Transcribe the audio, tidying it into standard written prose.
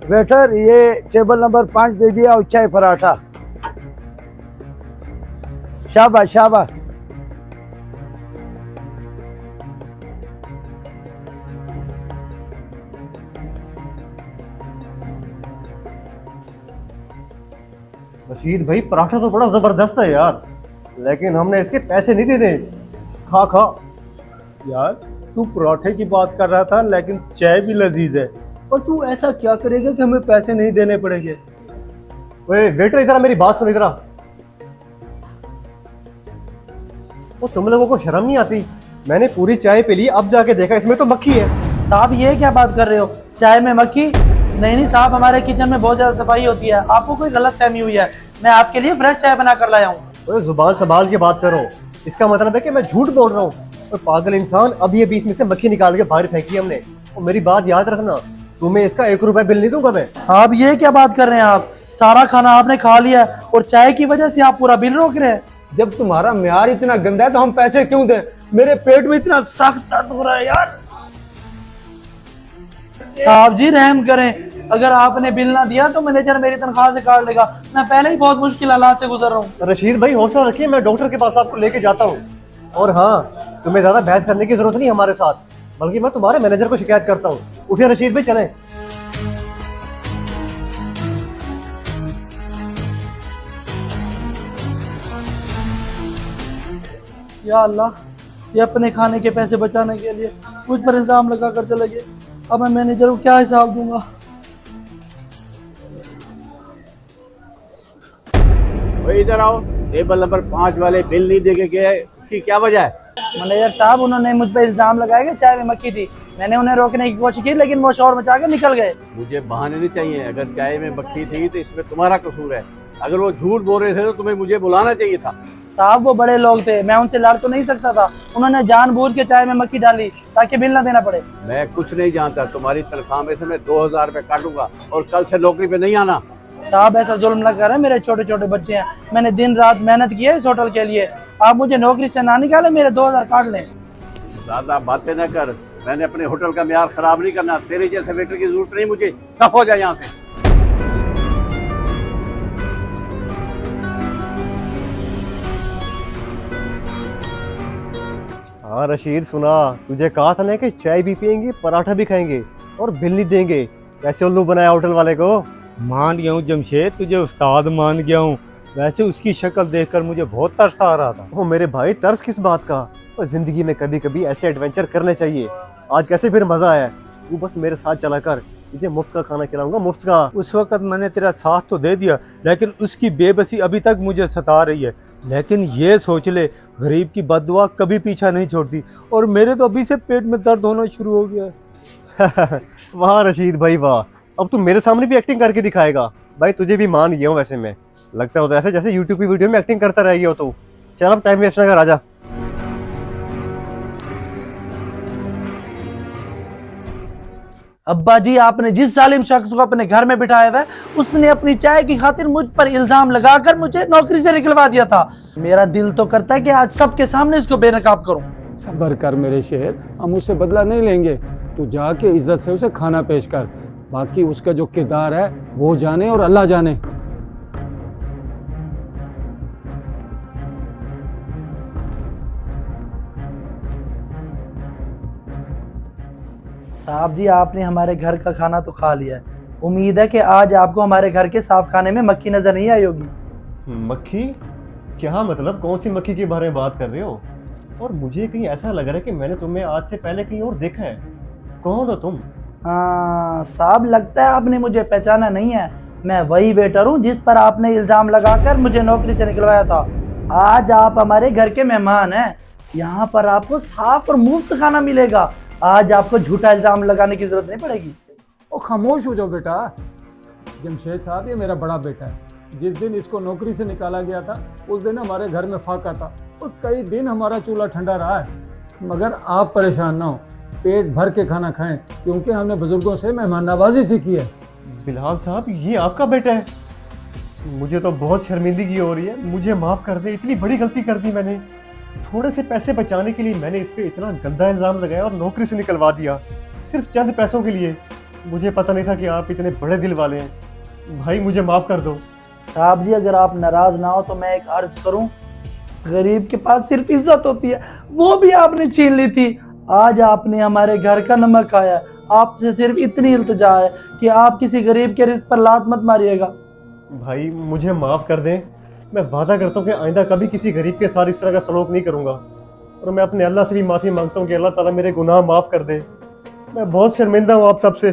Waiter ये table number 5 दे दिया और चाय पराठा। शाबाश शाबाश। रशीद भाई पराठा तो बड़ा जबरदस्त है यार, लेकिन हमने इसके पैसे नहीं देने। खा खा। यार तू पराठे की बात कर रहा था लेकिन चाय भी लजीज है, और तू ऐसा क्या करेगा कि हमें पैसे नहीं देने पड़ेंगे? ओए वेटर इधर आ, मेरी बात सुन इधर आ। वो तुम लोगों को शर्म नहीं आती? मैंने पूरी चाय पी ली, अब जाके देखा इसमें तो मक्खी है। साहब ये क्या बात कर रहे हो, चाय में मक्खी? नहीं नहीं साहब, हमारे किचन में बहुत ज्यादा सफाई होती है, आपको कोई गलत फहमी हुई है। मैं आपके लिए फ्रेश चाय बना कर लाया हूँ। ओए जुबान संभाल के बात करो, इसका मतलब है कि मैं झूठ बोल रहा हूँ? ओए पागल इंसान, अब ये बीच में से मक्खी निकाल के बाहर फेंकी हमने। और मेरी बात याद रखना, तुम्हें इसका 1 रुपया बिल नहीं दूंगा मैं। आप ये क्या बात कर रहे हैं? आप सारा खाना आपने खा लिया और चाय की वजह से आप पूरा बिल रोक रहे हैं। जब तुम्हारा म्यार इतना गंदा है तो हम पैसे क्यों दें? मेरे पेट में इतना सख्त दर्द हो रहा है यार। साहब जी रहम करें, अगर आपने बिल ना दिया तो मैनेजर मेरी तनख्वाह से काट लेगा। मैं पहले ही बहुत मुश्किल हालात से गुजर रहा हूँ। रशीद भाई हौसला रखिए, मैं डॉक्टर के पास आपको लेके जाता हूँ। और हाँ, तुम्हें ज्यादा बहस करने की जरूरत नहीं हमारे साथ, बल्कि मैं तुम्हारे मैनेजर को शिकायत करता हूँ। उठिए रशीद भाई, चलें। या अल्लाह, ये अपने खाने के पैसे बचाने के लिए मुझ पर इल्जाम लगा कर चले गए। अब मैं मैनेजर को क्या हिसाब दूंगा? भाई इधर आओ, टेबल नंबर 5 वाले बिल नहीं दे के गए, उसकी क्या वजह है? मैनेजर साहब, उन्होंने मुझ पर इल्जाम लगाया कि चाय में मक्खी थी। मैंने उन्हें रोकने की कोशिश की लेकिन वो शोर मचा के निकल गए। मुझे बहाने नहीं चाहिए, अगर चाय में मक्खी थी तो इसमें तुम्हारा कसूर है। अगर वो झूठ बोल रहे थे तो तुम्हें मुझे बुलाना चाहिए था। साहब वो बड़े लोग थे, मैं उनसे लड़ तो नहीं सकता था। उन्होंने जानबूझ के चाय में मक्खी डाली ताकि बिल ना देना पड़े। मैं कुछ नहीं जानता, तुम्हारी तनख्वाह में से मैं 2000 रुपये काटूंगा और कल से नौकरी पे नहीं आना। साहब ऐसा जुल्म न करें, मेरे छोटे छोटे बच्चे हैं, मैंने दिन रात मेहनत की है इस होटल के लिए। आप मुझे नौकरी से ना निकालें, मेरे 2000 काट लें। ज्यादा बातें न कर, मैंने अपने होटल का म्यार खराब नहीं करना। तेरे जैसे वेटर की जरूरत नहीं मुझे, दफ हो जाए यहाँ से। हाँ रशीद, सुना तुझे कहा था ना कि चाय भी पियेंगे, पराठा भी खाएंगे और बिल नहीं देंगे। कैसे उल्लू बनाया होटल वाले को। मान गया हूँ जमशेद, तुझे उस्ताद मान गया हूँ। वैसे उसकी शक्ल देखकर मुझे बहुत तरस आ रहा था। ओ मेरे भाई, तरस किस बात का? और जिंदगी में कभी कभी ऐसे एडवेंचर करने चाहिए। आज कैसे फिर मजा आया? तू बस मेरे साथ चला कर, तुझे मुफ्त का खाना खिलाऊंगा, मुफ्त का। उस वक्त मैंने तेरा साथ तो दे दिया, लेकिन उसकी बेबसी अभी तक मुझे सता रही है। लेकिन ये सोच ले, गरीब की बददुआ कभी पीछा नहीं छोड़ती, और मेरे तो अभी से पेट में दर्द होना शुरू हो गया है। वाह रशीद भाई वाह, अब तू मेरे सामने भी एक्टिंग करके दिखाएगा। भाई तुझे भी मान गया हूँ वैसे मैं, लगता हो तो ऐसे जैसे यूट्यूब की वीडियो में एक्टिंग करता रह गया हो तू। चल अब टाइम वेस्ट ना कर, आजा। अब्बा जी, आपने जिस जालिम शख्स को अपने घर में बिठाया हुआ है, उसने अपनी चाय की खातिर मुझ पर इल्जाम लगाकर मुझे नौकरी से निकलवा दिया था। मेरा दिल तो करता है कि आज सबके सामने इसको बेनकाब करूं। सब्र कर मेरे शेर, हम उससे बदला नहीं लेंगे। तू जाके इज्जत से उसे खाना पेश कर, बाकी उसका जो किरदार है वो जाने और अल्लाह जाने। साहब जी, आपने हमारे घर का खाना तो खा लिया है, उम्मीद है कि आज आपको हमारे घर के साफ खाने में मक्खी नजर नहीं आई होगी। मक्खी? क्या मतलब, कौन सी मक्खी के बारे में बात कर रहे हो? और मुझे कहीं ऐसा लग रहा है कि मैंने तुम्हें आज से पहले कहीं और देखा है। कौन हो तुम? हाँ साहब, लगता है आपने मुझे पहचाना नहीं है। मैं वही वेटर हूँ जिस पर आपने इल्जाम लगाकर मुझे नौकरी से निकलवाया था। आज आप हमारे घर के मेहमान हैं, यहाँ पर आपको साफ और मुफ्त खाना मिलेगा। आज आपको झूठा इल्जाम लगाने की जरूरत नहीं पड़ेगी। ओ खामोश हो जाओ बेटा। जमशेद साहब, ये मेरा बड़ा बेटा है। जिस दिन इसको नौकरी से निकाला गया था उस दिन हमारे घर में फाका था, और कई दिन हमारा चूल्हा ठंडा रहा है। मगर आप परेशान ना हो, पेट भर के खाना खाएं, क्योंकि हमने बुजुर्गों से मेहमान नवाजी सीखी है। बिलाल साहब, ये आपका बेटा है? मुझे तो बहुत शर्मिंदगी हो रही है, मुझे माफ कर दे, इतनी बड़ी गलती कर दी मैंने। थोड़े से पैसे बचाने के लिए मैंने इस पे इतना गंदा इल्जाम लगाया और नौकरी से निकलवा दिया, सिर्फ चंद पैसों के लिए। मुझे पता नहीं था कि आप इतने बड़े दिल वाले हैं। भाई मुझे माफ कर दो। साहब जी अगर आप नाराज ना हो तो मैं एक अर्ज करूं, गरीब के पास सिर्फ इज्जत होती है, वो भी आपने छीन ली थी। आज आपने हमारे घर का नमक खाया, आपसे सिर्फ इतनी इल्तिजा है कि आप किसी गरीब के रिस्क पर लात मत मारिएगा। भाई मुझे माफ कर दें, मैं वादा करता हूँ कि आइंदा कभी किसी गरीब के साथ इस तरह का सलूक नहीं करूँगा। और मैं अपने अल्लाह से भी माफ़ी मांगता हूँ कि अल्लाह ताला मेरे गुनाह माफ़ कर दे। मैं बहुत शर्मिंदा हूँ आप सबसे।